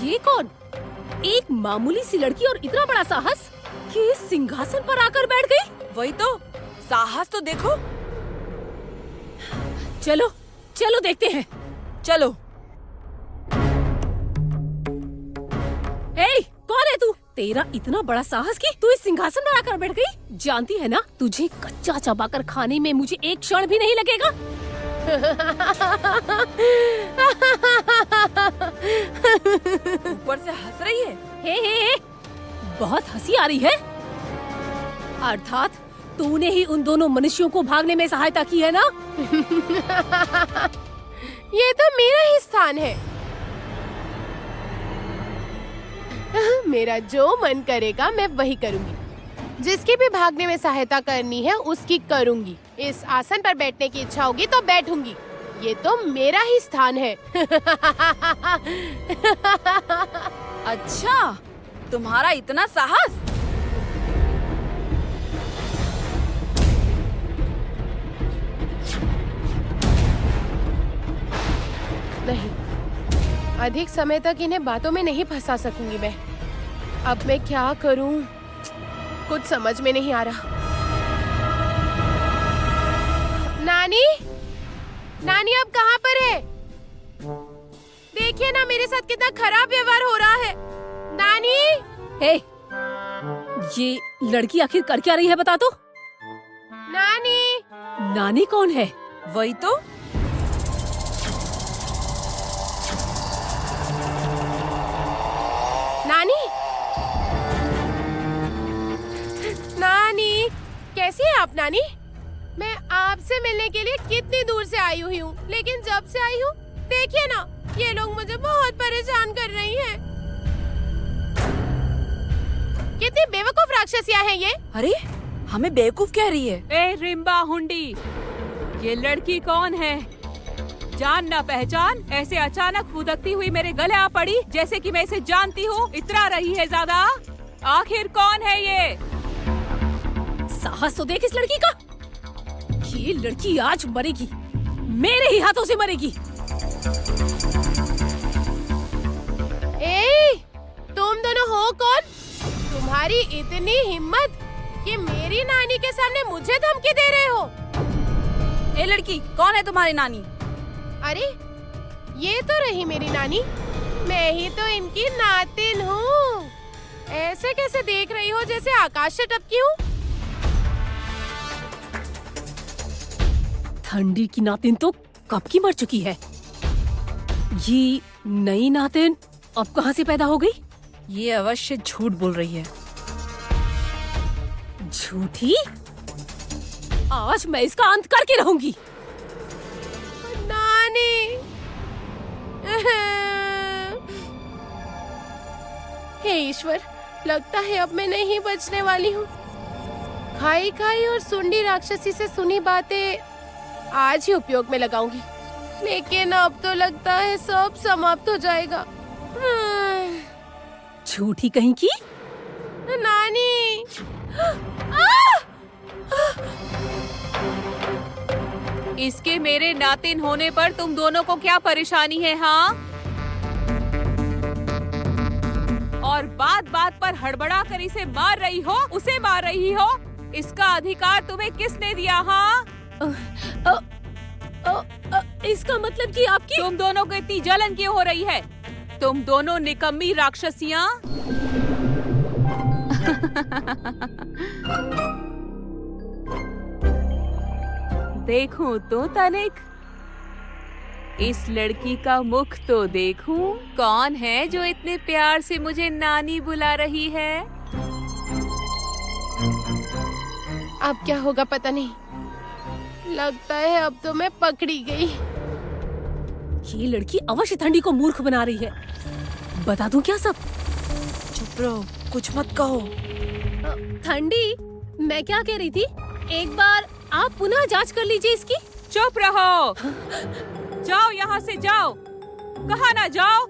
ये कौन? एक मामूली सी लड़की और इतना बड़ा साहस कि इस सिंहासन पर आकर बैठ गई। वही तो, साहस तो देखो। चलो चलो देखते हैं। चलो। ए, कौन है तू? तेरा इतना बड़ा साहस कि तू इस सिंहासन पर आकर बैठ गई। जानती है ना, तुझे कच्चा चबाकर खाने में मुझे एक क्षण भी नहीं लगेगा। ऊपर से हंस रही है। हे, बहुत हंसी आ रही है। अर्थात तूने ही उन दोनों मनुष्यों को भागने में सहायता की है ना? ये तो मेरा ही स्थान है। मेरा जो मन करेगा मैं वही करूंगी। जिसकी भी भागने में सहायता करनी है उसकी करूंगी। इस आसन पर बैठने की इच्छा होगी तो बैठूंगी। ये तो मेरा ही स्थान है। अच्छा, तुम्हारा इतना साहस। नहीं, अधिक समय तक इन्हें बातों में नहीं फंसा सकूंगी मैं। अब मैं क्या करूं? कुछ समझ में नहीं आ रहा। नानी, नानी आप कहाँ पर है? देखिए ना मेरे साथ कितना खराब व्यवहार हो रहा है। नानी! हे, ये लड़की आखिर कर क्या रही है, बता तो। नानी! नानी कौन है? वही तो। नानी! नानी! कैसी है आप नानी? मैं आपसे मिलने के लिए कितनी दूर से आई हुई हूँ, लेकिन जब से आई हूँ देखिए ना, ये लोग मुझे बहुत परेशान कर रही हैं। कितनी बेवकूफ राक्षसियाँ हैं ये। अरे, हमें बेवकूफ कह रही है। ए रिम्बा हुंडी, ये लड़की कौन है? जान ना पहचान, ऐसे अचानक फुदकती हुई मेरे गले आ पड़ी जैसे कि मैं इसे जानती हूँ। इतरा रही है ज्यादा। आखिर कौन है ये? साहस तो देख इस लड़की का। ये लड़की आज मरेगी, मेरे ही हाथों से मरेगी। ए, तुम दोनों हो कौन? तुम्हारी इतनी हिम्मत कि मेरी नानी के सामने मुझे धमकी दे रहे हो? ए लड़की, कौन है तुम्हारी नानी? अरे, ये तो रही मेरी नानी। मैं ही तो इनकी नातिन हूँ। ऐसे कैसे देख रही हो जैसे आकाश से टपकी हूँ? ठंडी की नातिन तो कब की मर चुकी है। ये नई नातिन अब कहाँ से पैदा हो गई? ये अवश्य झूठ बोल रही है। झूठी? आज मैं इसका अंत करके रहूंगी। नानी! हे ईश्वर, लगता है अब मैं नहीं बचने वाली हूँ। खाई खाई और सुंडी राक्षसी से सुनी बातें आज ही उपयोग में लगाऊंगी, लेकिन अब तो लगता है सब समाप्त हो जाएगा। झूठी कहीं की। नानी! इसके मेरे नातिन होने पर तुम दोनों को क्या परेशानी है? हाँ, और बात बात पर हड़बड़ा कर इसे मार रही हो, उसे मार रही हो। इसका अधिकार तुम्हें किसने दिया? हाँ, इसका मतलब कि आपकी। तुम दोनों को इतनी जलन क्यों हो रही है? तुम दोनों निकम्मी राक्षसियाँ। देखूं तो तनिक, इस लड़की का मुख तो देखूं। कौन है जो इतने प्यार से मुझे नानी बुला रही है? अब क्या होगा पता नहीं। लगता है अब तो मैं पकड़ी गई। ये लड़की अवश्य ठंडी को मूर्ख बना रही है। बता दूं क्या सब? चुप रहो, कुछ मत कहो। ठंडी, मैं क्या कह रही थी, एक बार आप पुनः जांच कर लीजिए इसकी। चुप रहो। जाओ यहाँ से, जाओ। कहा ना जाओ।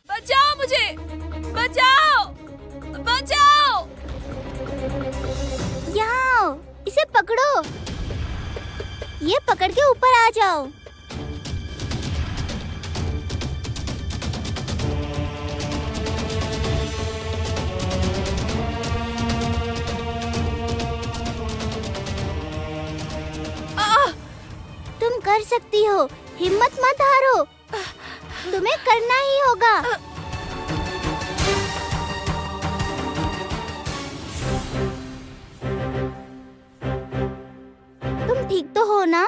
बचाओ मुझे, बचाओ, बचाओ। यहाँ आओ, इसे पकड़ो। ये पकड़ के ऊपर आ जाओ। तुम कर सकती हो, हिम्मत मत हारो। तुम्हें करना ही होगा। तुम ठीक तो हो ना?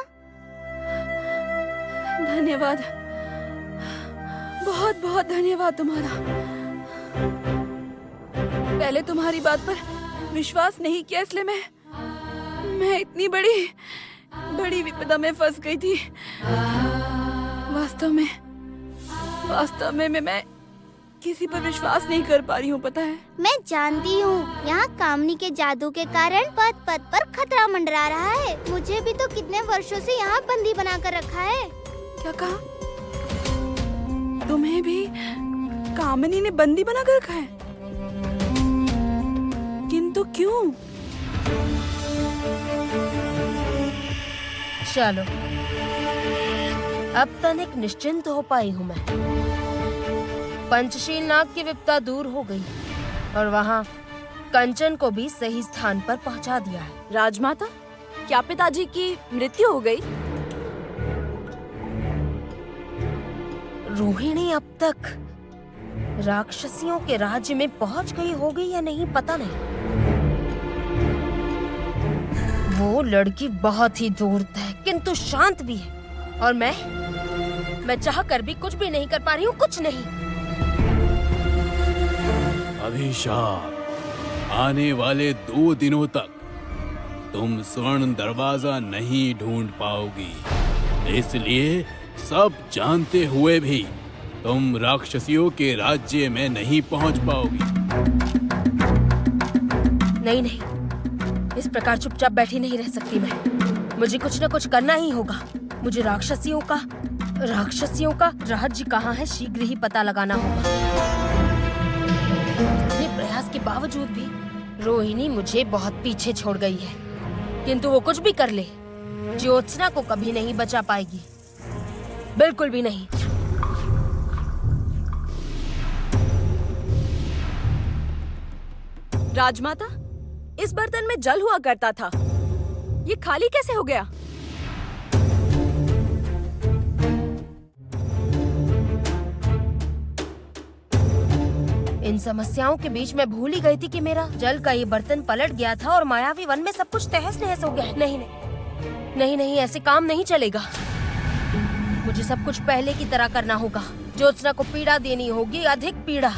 धन्यवाद, बहुत बहुत धन्यवाद तुम्हारा। पहले तुम्हारी बात पर विश्वास नहीं किया, इसलिए मैं इतनी बड़ी विपदा में फंस गई थी। वास्तव में मैं किसी पर विश्वास नहीं कर पा रही हूँ, पता है? मैं जानती हूँ, यहाँ कामनी के जादू के कारण पद पर खतरा मंडरा रहा है। मुझे भी तो कितने वर्षों से यहाँ बंदी बनाकर रखा है। क्या कहा? तुम्हें भी कामिनी ने बंदी बनाकर रखा है? किंतु क्यों? चलो, अब तनिक निश्चिंत हो पाई हूँ मैं। पंचशील नाग की विपदा दूर हो गई और वहाँ कंचन को भी सही स्थान पर पहुँचा दिया है। राजमाता, क्या पिताजी की मृत्यु हो गई? रोहिणी अब तक राक्षसियों के राज्य में पहुँच गई होगी या नहीं पता नहीं। वो लड़की बहुत ही धूर्त है किंतु शांत भी है और मैं चाह कर भी कुछ भी नहीं कर पा रही हूँ, कुछ नहीं। अभिशाप, आने वाले 2 दिनों तक तुम स्वर्ण दरवाजा नहीं ढूंढ पाओगी, इसलिए सब जानते हुए भी तुम राक्षसियों के राज्य में नहीं पहुंच पाओगी। नहीं, इस प्रकार चुपचाप बैठी नहीं रह सकती मैं। मुझे कुछ न कुछ करना ही होगा। मुझे राक्षसियों का राज्य कहाँ है शीघ्र ही पता लगाना होगा। इतने प्रयास के बावजूद भी रोहिणी मुझे बहुत पीछे छोड़ गई है, किंतु वो कुछ भी कर ले, ज्योत्सना को कभी नहीं बचा पाएगी, बिल्कुल भी नहीं। राजमाता, इस बर्तन में जल हुआ करता था, ये खाली कैसे हो गया? इन समस्याओं के बीच मैं भूल ही गई थी कि मेरा जल का ये बर्तन पलट गया था और मायावी वन में सब कुछ तहस नहस हो गया। नहीं, ऐसे काम नहीं चलेगा। मुझे सब कुछ पहले की तरह करना होगा। ज्योत्सना को पीड़ा देनी होगी, अधिक पीड़ा।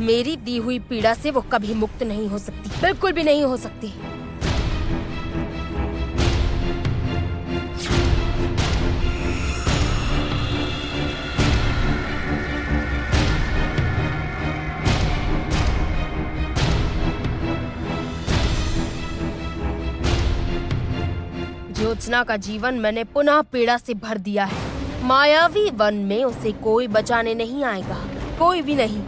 मेरी दी हुई पीड़ा से वो कभी मुक्त नहीं हो सकती, बिल्कुल भी नहीं हो सकती। ज्योत्सना का जीवन मैंने पुनः पीड़ा से भर दिया है। मायावी वन में उसे कोई बचाने नहीं आएगा, कोई भी नहीं।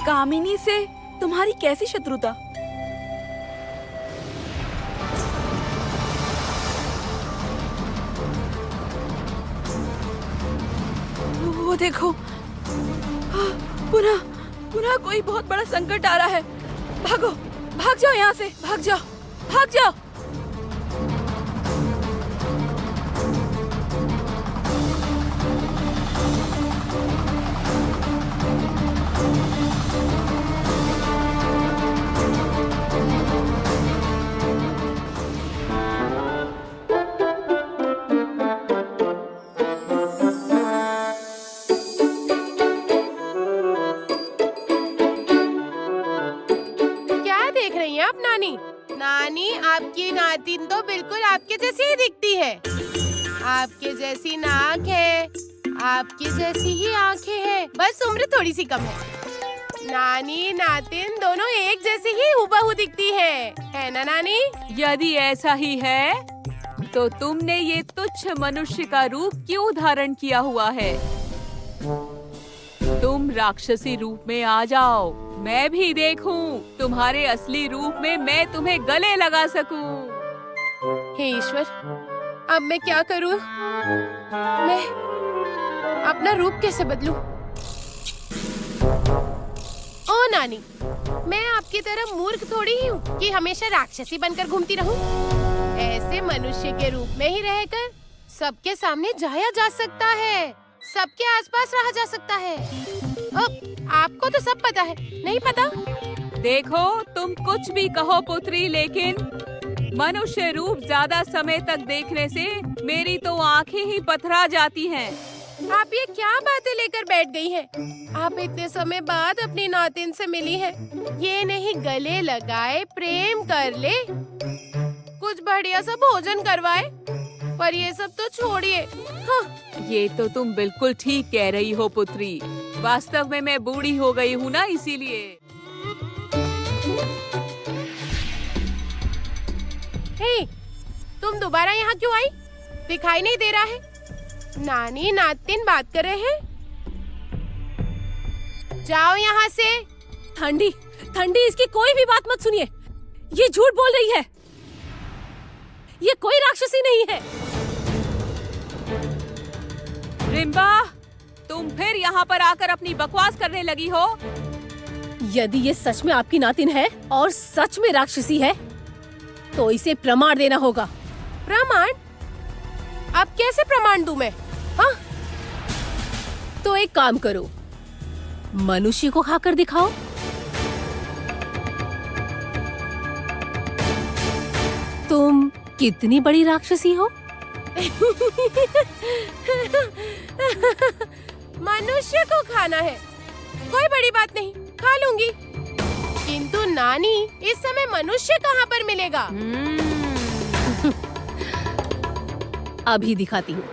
कामिनी से तुम्हारी कैसी शत्रुता? वो देखो, पुनः कोई बहुत बड़ा संकट आ रहा है। भागो, भाग जाओ यहाँ से, भाग जाओ, भाग जाओ। आप नानी, आपकी नातिन तो बिल्कुल आपके जैसी ही दिखती है। आपके जैसी नाक है, आपकी जैसी ही आंखें हैं, बस उम्र थोड़ी सी कम है। नानी नातिन दोनों एक जैसी ही हूबहू दिखती है ना नानी? यदि ऐसा ही है तो तुमने ये तुच्छ मनुष्य का रूप क्यों धारण किया हुआ है? तुम राक्षसी रूप में आ जाओ, मैं भी देखूं तुम्हारे असली रूप में मैं तुम्हें गले लगा सकूं। हे ईश्वर, अब मैं क्या करूं? मैं अपना रूप कैसे बदलूं? ओ नानी, मैं आपकी तरह मूर्ख थोड़ी ही हूँ कि हमेशा राक्षसी बनकर घूमती रहूं। ऐसे मनुष्य के रूप में ही रहकर सबके सामने जाया जा सकता है, सबके आसपास रहा जा सकता है। आपको तो सब पता है, नहीं पता? देखो, तुम कुछ भी कहो पुत्री, लेकिन मनुष्य रूप ज्यादा समय तक देखने से मेरी तो आंखें ही पथरा जाती हैं। आप ये क्या बातें लेकर बैठ गई हैं? आप इतने समय बाद अपनी नातिन से मिली हैं। ये नहीं गले लगाए, प्रेम कर ले, कुछ बढ़िया सा भोजन करवाए, पर ये सब तो छोड़िए। हाँ। ये तो तुम बिल्कुल ठीक कह रही हो पुत्री। वास्तव में मैं बूढ़ी हो गई हूँ ना, इसीलिए। हे, तुम दोबारा यहाँ क्यों आई? दिखाई नहीं दे रहा है? नानी नातिन बात कर रहे हैं। जाओ यहाँ से। ठंडी, ठंडी, इसकी कोई भी बात मत सुनिए। ये झूठ बोल रही है। ये कोई राक्षसी नहीं है। रिम्बा, तुम फिर यहाँ पर आकर अपनी बकवास करने लगी हो। यदि ये सच में आपकी नातिन है और सच में राक्षसी है, तो इसे प्रमाण देना होगा। प्रमाण? अब कैसे प्रमाण दूं मैं? हाँ? तो एक काम करो, मनुष्य को खाकर दिखाओ। तुम कितनी बड़ी राक्षसी हो? मनुष्य को खाना है, कोई बड़ी बात नहीं, खा लूंगी। किंतु नानी, इस समय मनुष्य कहाँ पर मिलेगा? अभी दिखाती हूँ।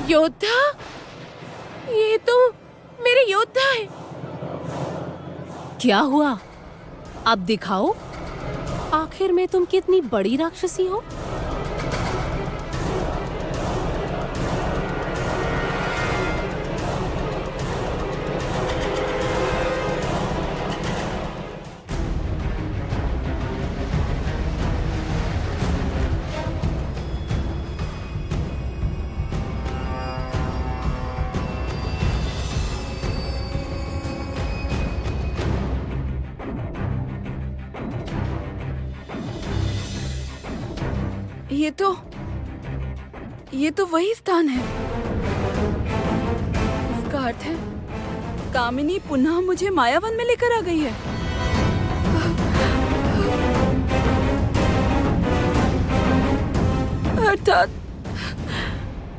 योद्धा? ये तो मेरे योद्धा है। क्या हुआ? अब दिखाओ, आखिर में तुम कितनी बड़ी राक्षसी हो। ये तो वही स्थान है। इसका अर्थ है कामिनी पुनः मुझे मायावन में लेकर आ गई है।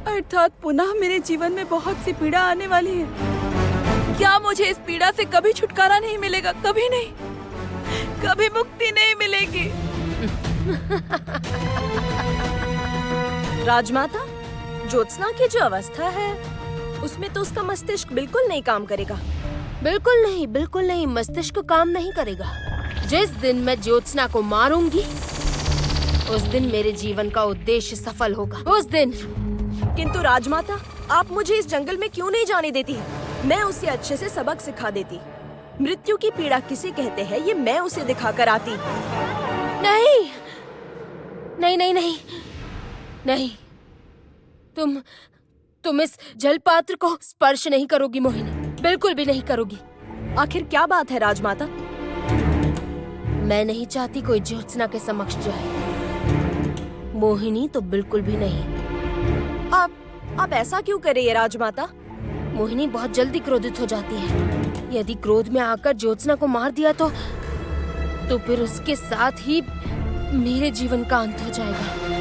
अर्थात पुनः मेरे जीवन में बहुत सी पीड़ा आने वाली है। क्या मुझे इस पीड़ा से कभी छुटकारा नहीं मिलेगा? कभी नहीं, कभी मुक्ति नहीं मिलेगी। राजमाता, ज्योत्सना की जो अवस्था है उसमें तो उसका मस्तिष्क बिल्कुल नहीं काम करेगा। बिल्कुल नहीं, मस्तिष्क काम नहीं करेगा। जिस दिन मैं ज्योत्सना को मारूंगी, उस दिन मेरे जीवन का उद्देश्य सफल होगा। उस दिन। किंतु राजमाता, आप मुझे इस जंगल में क्यों नहीं जाने देती? मैं उसे अच्छे से सबक सिखा देती। मृत्यु की पीड़ा किसे कहते हैं, ये मैं उसे दिखा कर आती। नहीं, तुम इस जलपात्र को स्पर्श नहीं करोगी मोहिनी, बिल्कुल भी नहीं करोगी। आखिर क्या बात है राजमाता? मैं नहीं चाहती कोई ज्योत्सना के समक्ष जाए। मोहिनी तो बिल्कुल भी नहीं। आप ऐसा क्यों कर रही है राजमाता? मोहिनी बहुत जल्दी क्रोधित हो जाती है। यदि क्रोध में आकर ज्योत्सना को मार दिया तो फिर उसके साथ ही मेरे जीवन का अंत हो जाएगा।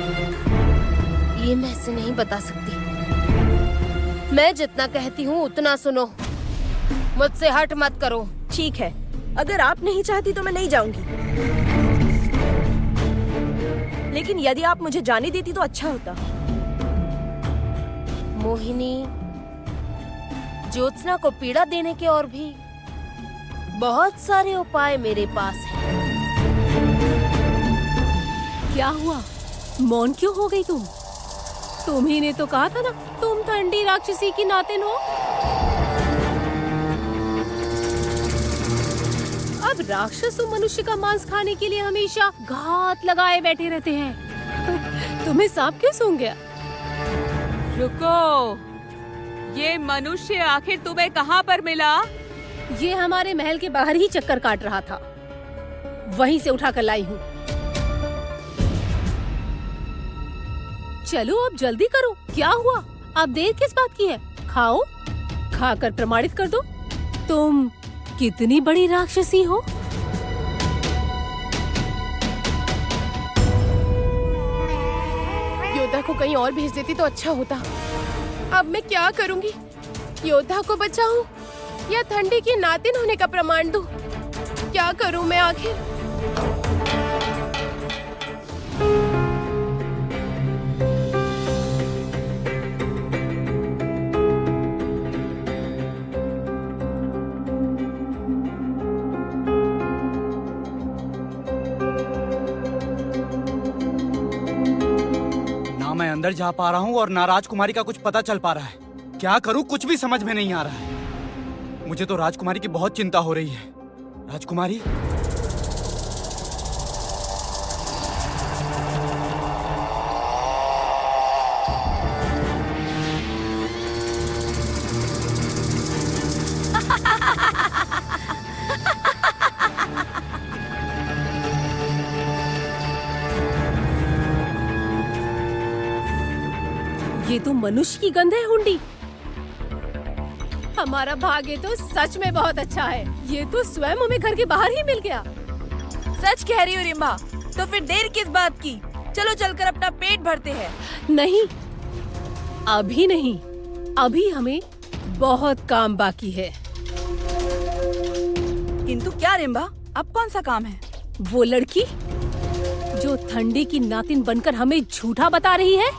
ये मैं इसे नहीं बता सकती। मैं जितना कहती हूँ उतना सुनो, मुझसे हट मत करो। ठीक है, अगर आप नहीं चाहती तो मैं नहीं जाऊंगी। लेकिन यदि आप मुझे जाने देती तो अच्छा होता। मोहिनी, ज्योत्सना को पीड़ा देने के और भी बहुत सारे उपाय मेरे पास हैं। क्या हुआ? मौन क्यों हो गई तुम? तुम्ही ने तो कहा था ना तुम ठंडी राक्षसी की नातिन हो। अब राक्षस मनुष्य का मांस खाने के लिए हमेशा घात लगाए बैठे रहते हैं। तुम्हें सांप क्यों सूंघ गया? रुको, ये मनुष्य आखिर तुम्हें कहाँ पर मिला? ये हमारे महल के बाहर ही चक्कर काट रहा था, वहीं से उठाकर लाई हूँ। चलो अब जल्दी करो, क्या हुआ? अब देर किस बात की है? खाओ, खाकर प्रमाणित कर दो तुम कितनी बड़ी राक्षसी हो। योद्धा को कहीं और भेज देती तो अच्छा होता। अब मैं क्या करूंगी? योद्धा को बचाऊं या ठंडी की नातिन होने का प्रमाण दूं? क्या करूं मैं आखिर? ना मैं अंदर जा पा रहा हूँ और ना राजकुमारी का कुछ पता चल पा रहा है। क्या करूँ कुछ भी समझ में नहीं आ रहा है। मुझे तो राजकुमारी की बहुत चिंता हो रही है। राजकुमारी, ये तो मनुष्य की गंध है हुंडी। हमारा भाग्य तो सच में बहुत अच्छा है। ये तो स्वयं हमें घर के बाहर ही मिल गया। सच कह रही हो रिम्भा, तो फिर देर किस बात की? चलो चलकर अपना पेट भरते हैं। नहीं, अभी नहीं, अभी हमें बहुत काम बाकी है। किंतु क्या रिम्भा, अब कौन सा काम है? वो लड़की जो ठंडी की नातिन बनकर हमें झूठा बता रही है,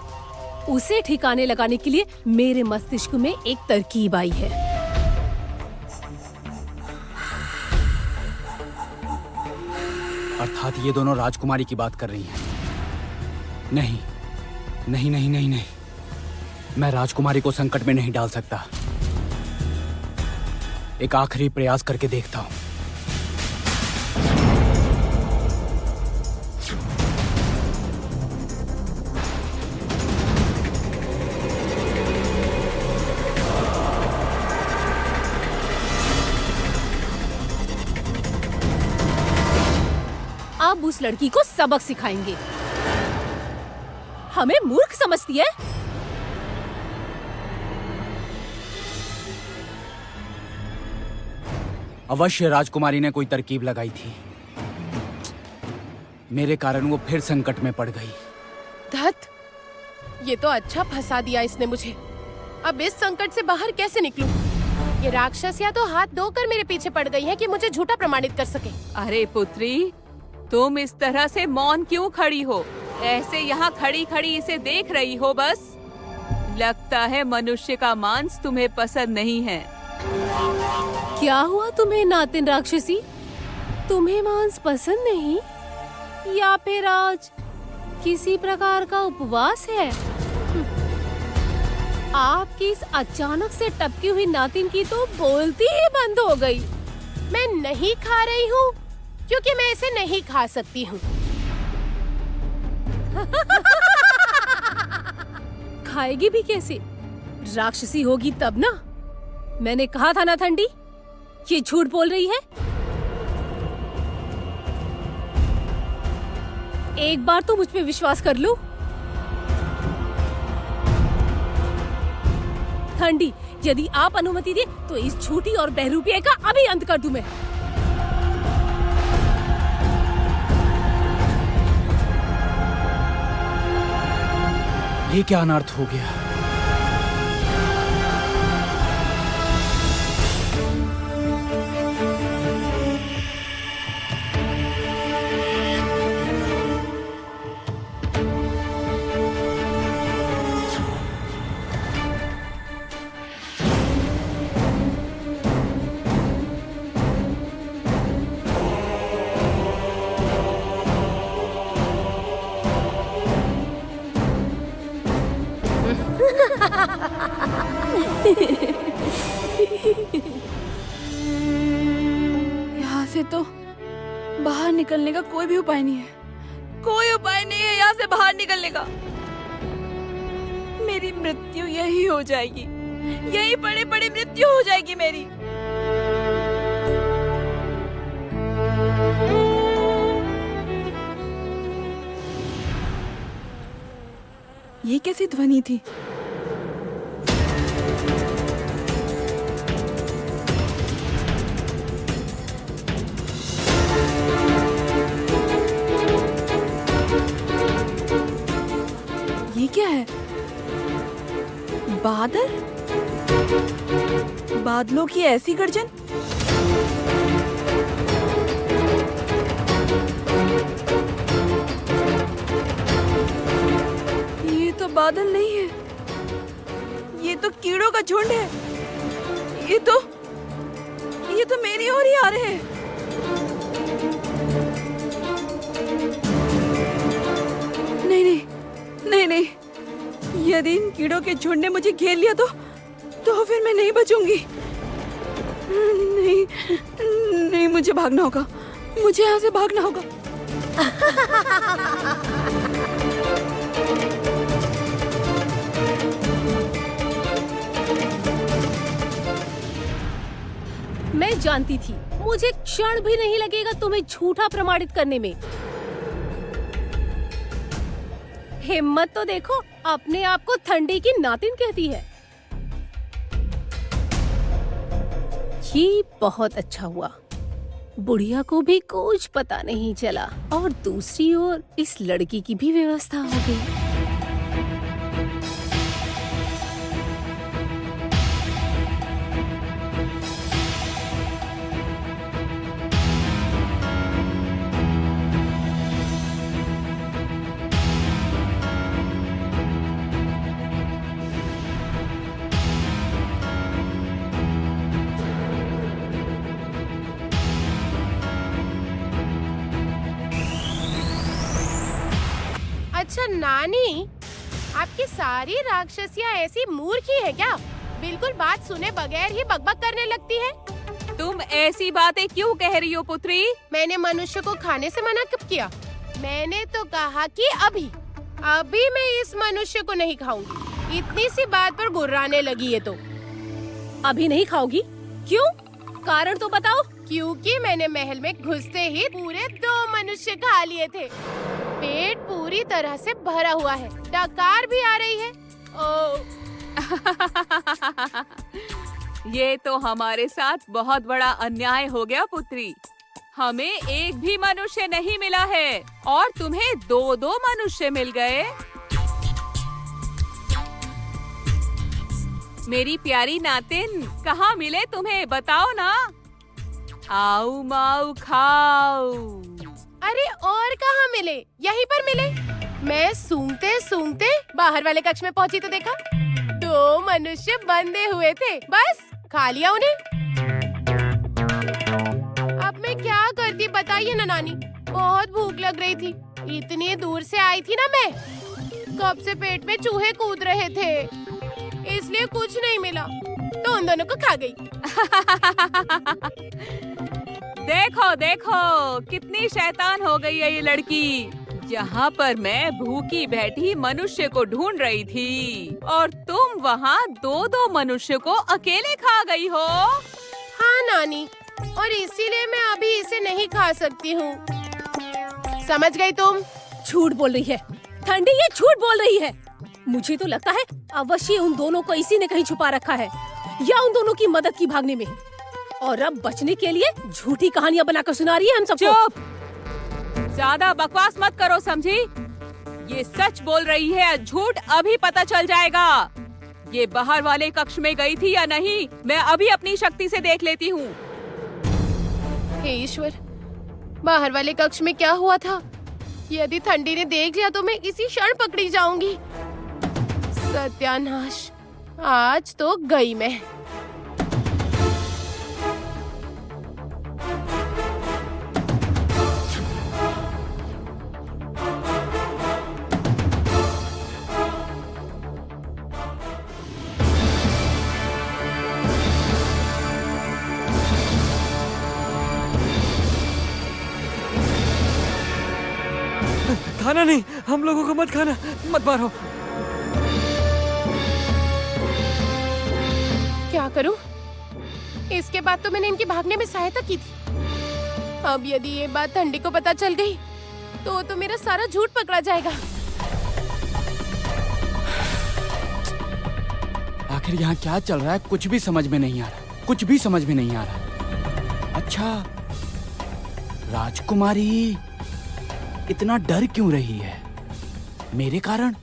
उसे ठिकाने लगाने के लिए मेरे मस्तिष्क में एक तरकीब आई है। अर्थात ये दोनों राजकुमारी की बात कर रही हैं। नहीं नहीं नहीं नहीं नहीं, मैं राजकुमारी को संकट में नहीं डाल सकता। एक आखिरी प्रयास करके देखता हूँ। अब उस लड़की को सबक सिखाएंगे। हमें मूर्ख समझती है। अवश्य राजकुमारी ने कोई तरकीब लगाई थी। मेरे कारण वो फिर संकट में पड़ गई। धत, ये तो अच्छा फंसा दिया इसने मुझे। अब इस संकट से बाहर कैसे निकलूं? ये राक्षस या तो हाथ धोकर मेरे पीछे पड़ गई है कि मुझे झूठा प्रमाणित कर सके। अरे पुत्री, तुम इस तरह से मौन क्यों खड़ी हो? ऐसे यहाँ खड़ी खड़ी इसे देख रही हो बस? लगता है मनुष्य का मांस तुम्हें पसंद नहीं है। क्या हुआ तुम्हें नातिन राक्षसी? तुम्हें मांस पसंद नहीं, या फिर आज किसी प्रकार का उपवास है? आपकी इस अचानक से टपकी हुई नातिन की तो बोलती ही बंद हो गई। मैं नहीं खा रही हूँ क्योंकि मैं इसे नहीं खा सकती हूँ। खाएगी भी कैसे? राक्षसी होगी तब ना। मैंने कहा था ना ठंडी, ये झूठ बोल रही है। एक बार तो मुझ पे विश्वास कर लो। ठंडी, यदि आप अनुमति दे तो इस झूठी और बहरूपिये का अभी अंत कर दूं मैं। ये क्या अनर्थ हो गया? यहाँ से तो बाहर निकलने का कोई भी उपाय नहीं है। कोई उपाय नहीं है यहाँ से बाहर निकलने का। मेरी मृत्यु यही हो जाएगी, यही बड़े बड़े मृत्यु हो जाएगी मेरी। ये कैसी ध्वनि थी? ये क्या है? बादल? बादलों की ऐसी गर्जन? ये तो बादल नहीं है, ये तो कीड़ों का झुंड है। ये तो मेरी ओर ही आ रहे हैं। नहीं नहीं नहीं नहीं, यदि इन कीड़ों के झुंड ने मुझे घेर लिया तो फिर मैं नहीं बचूंगी। नहीं नहीं, मुझे भागना होगा, मुझे यहाँ से भागना होगा। मैं जानती थी, मुझे क्षण भी नहीं लगेगा तुम्हें झूठा प्रमाणित करने में। हिम्मत तो देखो, अपने आप को ठंडी की नातिन कहती है। ये बहुत अच्छा हुआ, बुढ़िया को भी कुछ पता नहीं चला और दूसरी ओर इस लड़की की भी व्यवस्था हो गई। अच्छा नानी, आपकी सारी राक्षसियाँ ऐसी मूर्ख ही है क्या? बिल्कुल बात सुने बगैर ही बकबक करने लगती है। तुम ऐसी बातें क्यों कह रही हो पुत्री? मैंने मनुष्य को खाने से मना कब किया? मैंने तो कहा कि अभी मैं इस मनुष्य को नहीं खाऊंगी। इतनी सी बात पर गुर्राने लगी है तो। अभी नहीं खाओगी? क्यों? कारण तो बताओ। क्योंकि मैंने महल में घुसते ही पूरे 2 मनुष्य खा लिए थे। पेट पूरी तरह से भरा हुआ है, डकार भी आ रही है। ये तो हमारे साथ बहुत बड़ा अन्याय हो गया पुत्री। हमें एक भी मनुष्य नहीं मिला है और तुम्हें 2-2 मनुष्य मिल गए। मेरी प्यारी नातिन, कहाँ मिले तुम्हें? बताओ ना। आओ माऊ खाओ। अरे और कहाँ मिले? यहीं पर मिले। मैं सूंघते सूंघते बाहर वाले कक्ष में पहुंची तो देखा 2 मनुष्य बंधे हुए थे। बस खा लिया उन्हें। अब मैं क्या करती बताइए ना नानी, बहुत भूख लग रही थी। इतनी दूर से आई थी ना मैं, कब से पेट में चूहे कूद रहे थे, इसलिए कुछ नहीं मिला तो उन दोनों को खा गई। देखो देखो कितनी शैतान हो गई है ये लड़की। यहाँ पर मैं भूखी बैठी मनुष्य को ढूंढ रही थी और तुम वहाँ 2-2 मनुष्य को अकेले खा गई हो। हाँ नानी, और इसीलिए मैं अभी इसे नहीं खा सकती हूँ। समझ गई तुम? झूठ बोल रही है ठंडी, ये झूठ बोल रही है। मुझे तो लगता है अवश्य उन दोनों को इसी ने कहीं छुपा रखा है या उन दोनों की मदद की भागने में, और अब बचने के लिए झूठी कहानियां बनाकर सुना रही है हम सबको। चुप! ज्यादा बकवास मत करो समझी। ये सच बोल रही है, झूठ अभी पता चल जाएगा। ये बाहर वाले कक्ष में गई थी या नहीं, मैं अभी अपनी शक्ति से देख लेती हूँ। हे ईश्वर, बाहर वाले कक्ष में क्या हुआ था? यदि ठंडी ने देख लिया तो मैं इसी क्षण पकड़ी जाऊंगी। सत्यानाश, आज तो गई मैं। खाना नहीं, हम लोगों को मत खाना, मत मारो। क्या करूं? इसके बाद तो मैंने इनके भागने में सहायता की थी। अब यदि ये बात ठंडी को पता चल गई तो मेरा सारा झूठ पकड़ा जाएगा। आखिर यहाँ क्या चल रहा है, कुछ भी समझ में नहीं आ रहा, कुछ भी समझ में नहीं आ रहा। अच्छा, राजकुमारी इतना डर क्यों रही है? मेरे कारण?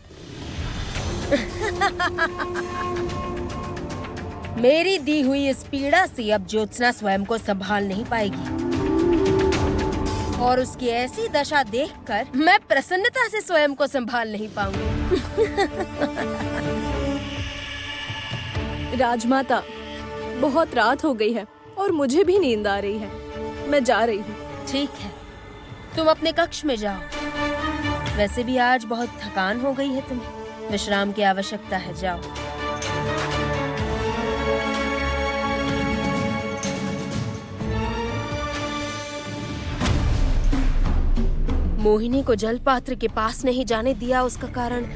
मेरी दी हुई इस पीड़ा से अब ज्योत्सना स्वयं को संभाल नहीं पाएगी, और उसकी ऐसी दशा देखकर मैं प्रसन्नता से स्वयं को संभाल नहीं पाऊंगी। राजमाता, बहुत रात हो गई है और मुझे भी नींद आ रही है। मैं जा रही हूँ। ठीक है, तुम अपने कक्ष में जाओ। वैसे भी आज बहुत थकान हो गई है तुम्हें, विश्राम की आवश्यकता है, जाओ। मोहिनी को जलपात्र के पास नहीं जाने दिया, उसका कारण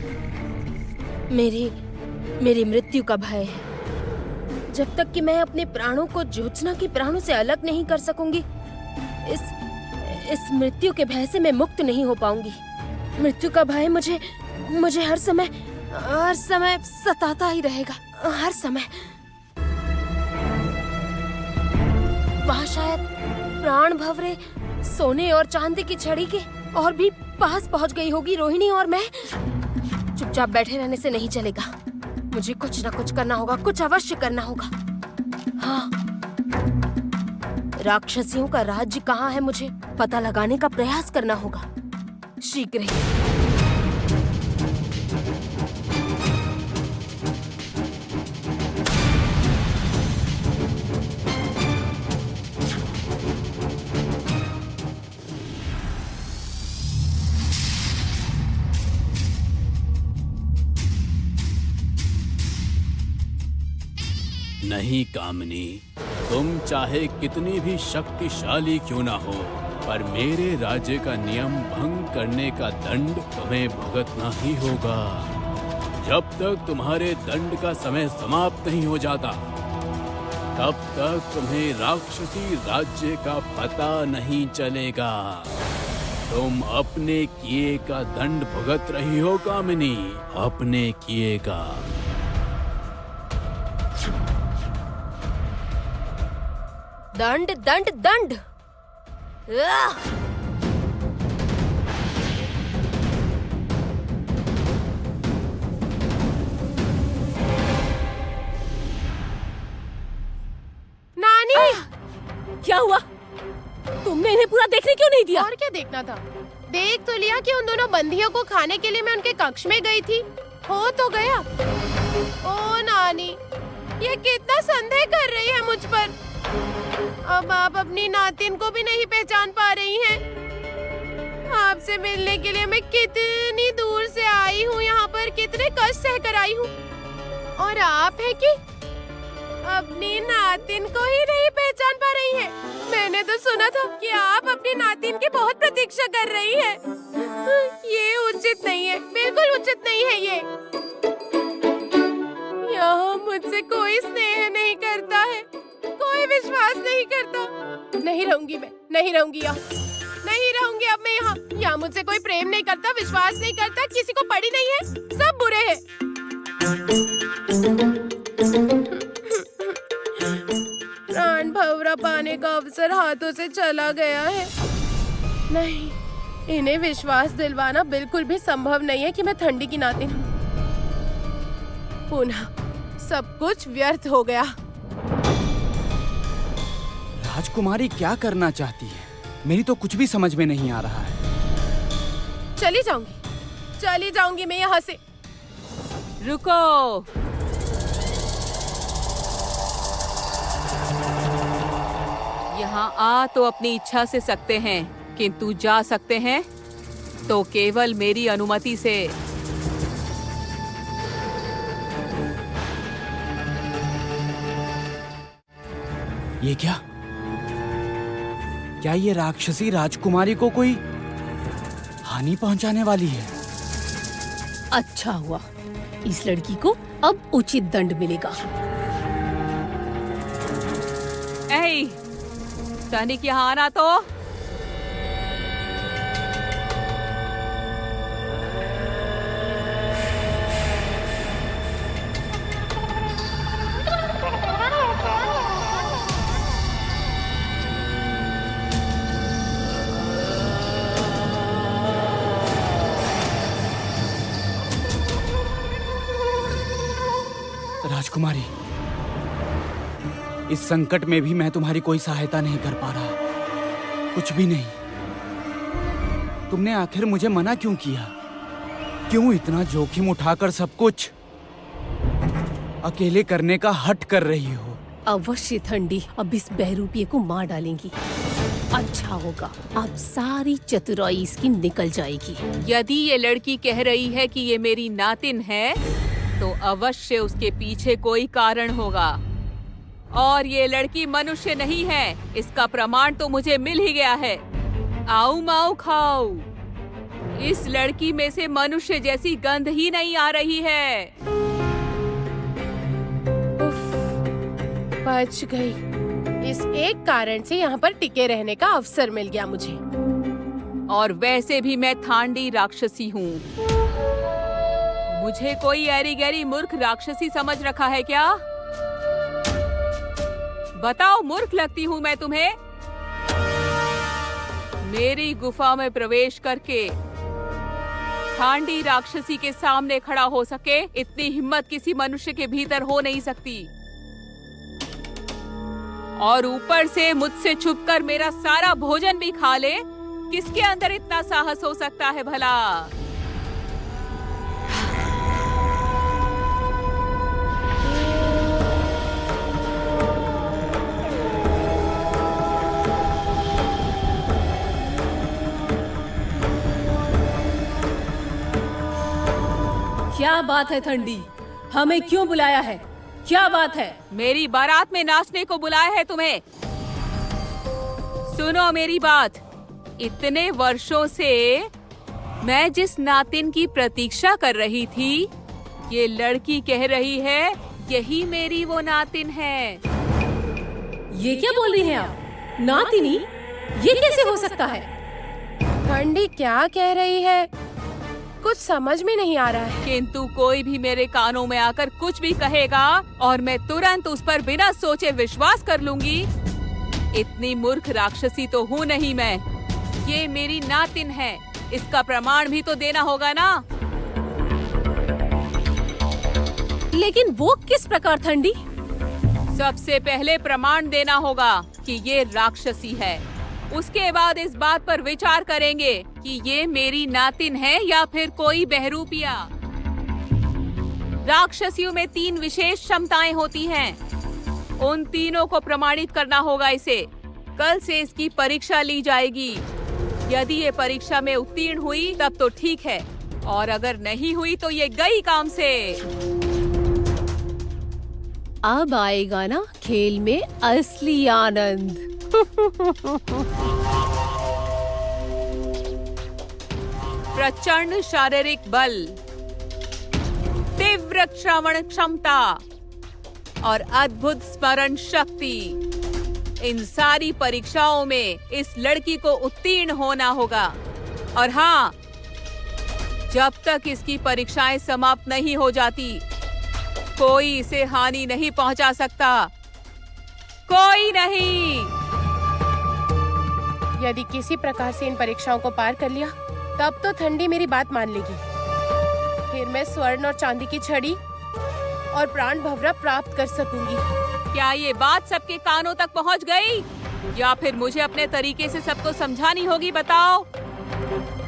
मेरी मृत्यु का भय है। जब तक कि मैं अपने प्राणों को ज्योत्सना के प्राणों से अलग नहीं कर सकूंगी, इस मृत्यु के भय से मैं मुक्त नहीं हो पाऊंगी। मृत्यु का भय मुझे हर समय सताता ही रहेगा, हर समय। वहाँ शायद प्राण भंवरे सोने और चांदी की छड़ी के और भी पास पहुंच गई होगी रोहिणी, और मैं चुपचाप बैठे रहने से नहीं चलेगा। मुझे कुछ न कुछ करना होगा, कुछ अवश्य करना होगा। हाँ, राक्षसियों का राज्य कहाँ है, मुझे पता लगाने का प्रयास करना होगा शीघ्र ही। नहीं कामिनी, तुम चाहे कितनी भी शक्तिशाली क्यों ना हो, पर मेरे राज्य का नियम भंग करने का दंड तुम्हें भुगतना ही होगा। जब तक तुम्हारे दंड का समय समाप्त नहीं हो जाता, तब तक तुम्हें राक्षसी राज्य का पता नहीं चलेगा। तुम अपने किए का दंड भुगत रही हो कामिनी, अपने किए का। दंड दंड दंड। नानी! क्या हुआ? तुमने इन्हें पूरा देखने क्यों नहीं दिया? और क्या देखना था? देख तो लिया कि उन दोनों बंदियों को खाने के लिए मैं उनके कक्ष में गई थी। हो तो गया। ओ नानी, ये कितना संदेह कर रही है मुझ पर। अब आप अपनी नातिन को भी नहीं पहचान पा रही हैं। आपसे मिलने के लिए मैं कितनी दूर से आई हूँ, यहाँ पर कितने कष्ट सह कर आई हूँ, और आप है कि अपनी नातिन को ही नहीं पहचान पा रही हैं। मैंने तो सुना था कि आप अपनी नातिन की बहुत प्रतीक्षा कर रही हैं। ये उचित नहीं है, बिल्कुल उचित नहीं है ये। यहाँ मुझसे कोई स्नेह नहीं करता है, कोई विश्वास नहीं करता। नहीं रहूंगी मैं, नहीं रहूंगी यहाँ, नहीं रहूंगी अब मैं यहाँ। यहाँ मुझसे कोई प्रेम नहीं करता, विश्वास नहीं करता, किसी को पड़ी नहीं है, सब बुरे हैं। प्राण भंवरा पाने का अवसर हाथों से चला गया है। नहीं, इन्हें विश्वास दिलवाना बिल्कुल भी संभव नहीं है कि मैं ठंडी की नातिन हूँ। पुनः सब कुछ व्यर्थ हो गया। राजकुमारी क्या करना चाहती है? मेरी तो कुछ भी समझ में नहीं आ रहा है। चली जाऊंगी मैं यहाँ से। रुको, यहाँ आ तो अपनी इच्छा से सकते हैं, किंतु जा सकते हैं तो केवल मेरी अनुमति से। ये क्या ये राक्षसी राजकुमारी को कोई हानि पहुंचाने वाली है। अच्छा हुआ, इस लड़की को अब उचित दंड मिलेगा। ऐ, तनिक यहाँ आना तो। राजकुमारी, इस संकट में भी मैं तुम्हारी कोई सहायता नहीं कर पा रहा, कुछ भी नहीं। तुमने आखिर मुझे मना क्यों किया? क्यों इतना जोखिम उठाकर सब कुछ अकेले करने का हठ कर रही हो? अवश्य ठंडी अब इस बहरूपिये को मार डालेंगी। अच्छा होगा, अब सारी चतुराई इसकी निकल जाएगी। यदि ये लड़की कह रही है कि ये मेरी नातिन है, तो अवश्य उसके पीछे कोई कारण होगा। और ये लड़की मनुष्य नहीं है, इसका प्रमाण तो मुझे मिल ही गया है। आओ माओ खाओ, इस लड़की में से मनुष्य जैसी गंध ही नहीं आ रही है। उफ, बच गई। इस एक कारण से यहाँ पर टिके रहने का अवसर मिल गया मुझे। और वैसे भी मैं थांडी राक्षसी हूँ। मुझे कोई ऐरी गैरी मूर्ख राक्षसी समझ रखा है क्या? बताओ, मूर्ख लगती हूँ मैं तुम्हें? मेरी गुफा में प्रवेश करके थांडी राक्षसी के सामने खड़ा हो सके, इतनी हिम्मत किसी मनुष्य के भीतर हो नहीं सकती। और ऊपर से मुझसे छुपकर मेरा सारा भोजन भी खा ले, किसके अंदर इतना साहस हो सकता है भला? क्या बात है ठंडी, हमें क्यों बुलाया है? क्या बात है? मेरी बारात में नाचने को बुलाया है तुम्हें। सुनो मेरी बात, इतने वर्षों से मैं जिस नातिन की प्रतीक्षा कर रही थी, ये लड़की कह रही है यही मेरी वो नातिन है। ये क्या बोल रही हैं आप? नातिनी? ये कैसे हो सकता है? ठंडी क्या कह रही है? कुछ समझ में नहीं आ रहा है। किंतु कोई भी मेरे कानों में आकर कुछ भी कहेगा और मैं तुरंत उस पर बिना सोचे विश्वास कर लूंगी। इतनी मूर्ख राक्षसी तो हूँ नहीं मैं। ये मेरी नातिन है, इसका प्रमाण भी तो देना होगा ना। लेकिन वो किस प्रकार ठंडी? सबसे पहले प्रमाण देना होगा कि ये राक्षसी है। उसके बाद इस बात पर विचार करेंगे कि ये मेरी नातिन है या फिर कोई बहरूपिया। राक्षसियों में 3 विशेष क्षमताएं होती हैं। उन तीनों को प्रमाणित करना होगा इसे। कल से इसकी परीक्षा ली जाएगी। यदि ये परीक्षा में उत्तीर्ण हुई तब तो ठीक है, और अगर नहीं हुई तो ये गई काम से। अब आएगा ना खेल में असली आनंद। प्रचंड शारीरिक बल, तीव्र श्रवण क्षमता और अद्भुत स्मरण शक्ति, इन सारी परीक्षाओं में इस लड़की को उत्तीर्ण होना होगा। और हाँ, जब तक इसकी परीक्षाएं समाप्त नहीं हो जाती, कोई इसे हानि नहीं पहुंचा सकता, कोई नहीं। यदि किसी प्रकार से इन परीक्षाओं को पार कर लिया, तब तो ठंडी मेरी बात मान लेगी। फिर मैं स्वर्ण और चांदी की छड़ी और प्राण भवरा प्राप्त कर सकूंगी। क्या ये बात सबके कानों तक पहुंच गई, या फिर मुझे अपने तरीके से सबको समझानी होगी? बताओ।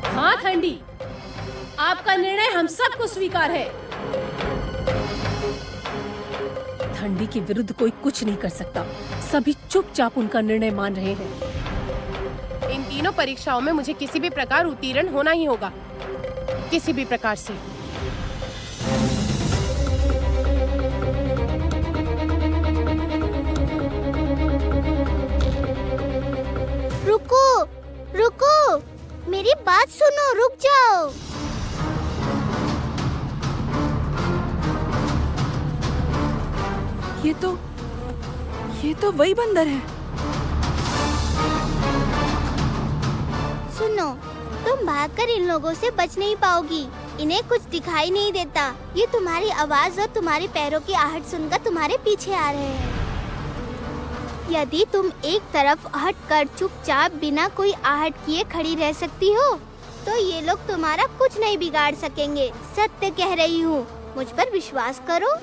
हाँ ठंडी, आपका निर्णय हम सबको स्वीकार है। ठंडी के विरुद्ध कोई कुछ नहीं कर सकता। सभी चुपचाप उनका निर्णय मान रहे हैं। इन तीनों परीक्षाओं में मुझे किसी भी प्रकार उत्तीर्ण होना ही होगा, किसी भी प्रकार से। रुको, रुको, मेरी बात सुनो, रुक जाओ। ये तो वही बंदर है। सुनो, तुम भागकर इन लोगों से बच नहीं पाओगी। इन्हें कुछ दिखाई नहीं देता। ये तुम्हारी आवाज और तुम्हारे पैरों की आहट सुनकर तुम्हारे पीछे आ रहे हैं। यदि तुम एक तरफ हटकर चुपचाप बिना कोई आहट किए खड़ी रह सकती हो, तो ये लोग तुम्हारा कुछ नहीं बिगाड़ सकेंगे। सत्य कह रही हूँ, मुझ पर विश्वास करो।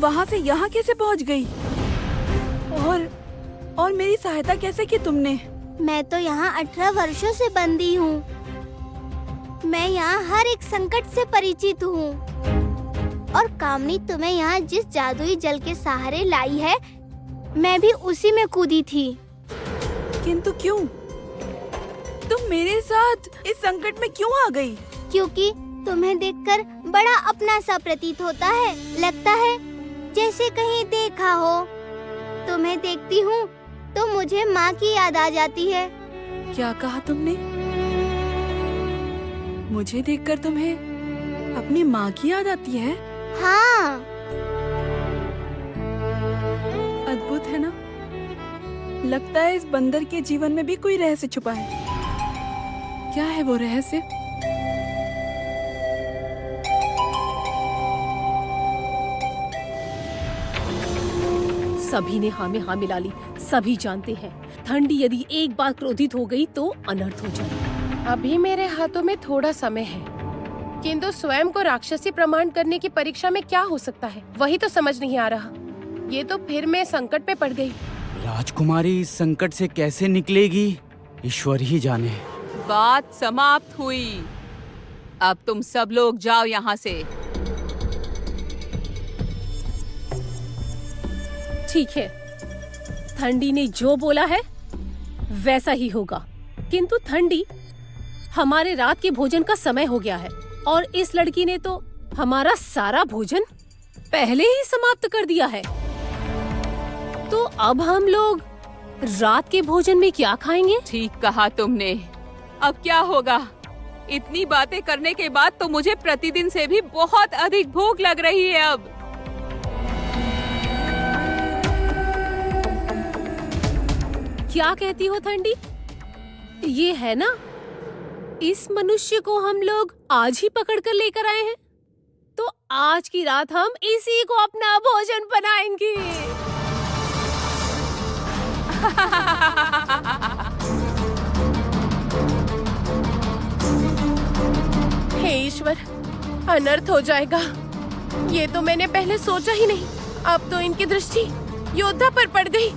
वहाँ से यहाँ कैसे पहुँच गई? और मेरी सहायता कैसे की तुमने? मैं तो यहाँ 18 वर्षों से बंदी हूँ। मैं यहाँ हर एक संकट से परिचित हूँ। और कामनी तुम्हें यहाँ जिस जादुई जल के सहारे लाई है, मैं भी उसी में कूदी थी। किंतु क्यों? तुम मेरे साथ इस संकट में क्यों आ गई? क्योंकि तुम्हें देखकर बड़ा अपना सा प्रतीत होता है। लगता है जैसे कहीं देखा हो। तुम्हें देखती हूँ तो मुझे माँ की याद आ जाती है। क्या कहा तुमने? मुझे देखकर तुम्हें अपनी माँ की याद आती है? हाँ। अद्भुत है ना? लगता है इस बंदर के जीवन में भी कोई रहस्य छुपा है। क्या है वो रहस्य? सभी ने हाँ में हाँ मिला ली। सभी जानते हैं ठंडी यदि एक बार क्रोधित हो गई तो अनर्थ हो जाएगा। अभी मेरे हाथों में थोड़ा समय है, किंतु स्वयं को राक्षसी प्रमाण करने की परीक्षा में क्या हो सकता है, वही तो समझ नहीं आ रहा। ये तो फिर मैं संकट पे पड़ गई। राजकुमारी इस संकट से कैसे निकलेगी, ईश्वर ही जाने। बात समाप्त हुई। अब तुम सब लोग जाओ यहाँ से। ठीक है, ठंडी ने जो बोला है वैसा ही होगा। किंतु ठंडी, हमारे रात के भोजन का समय हो गया है और इस लड़की ने तो हमारा सारा भोजन पहले ही समाप्त कर दिया है। तो अब हम लोग रात के भोजन में क्या खाएंगे? ठीक कहा तुमने। अब क्या होगा? इतनी बातें करने के बाद तो मुझे प्रतिदिन से भी बहुत अधिक भूख लग रही है अब। क्या कहती हो ठंडी? ये है ना, इस मनुष्य को हम लोग आज ही पकड़ कर लेकर आए हैं, तो आज की रात हम इसी को अपना भोजन बनाएंगे। हे ईश्वर, अनर्थ हो जाएगा। ये तो मैंने पहले सोचा ही नहीं। अब तो इनकी दृष्टि योद्धा पर पड़ गई।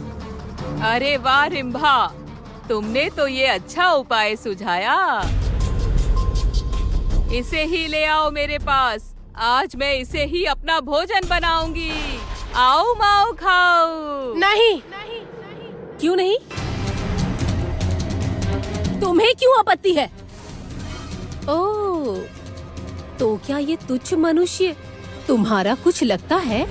अरे वाह रिम्भा, तुमने तो ये अच्छा उपाय सुझाया। इसे ही ले आओ मेरे पास। आज मैं इसे ही अपना भोजन बनाऊंगी। आओ माओ खाओ। नहीं। क्यों नहीं? तुम्हें क्यों आपत्ति है? ओह, तो क्या ये तुच्छ मनुष्य तुम्हारा कुछ लगता है?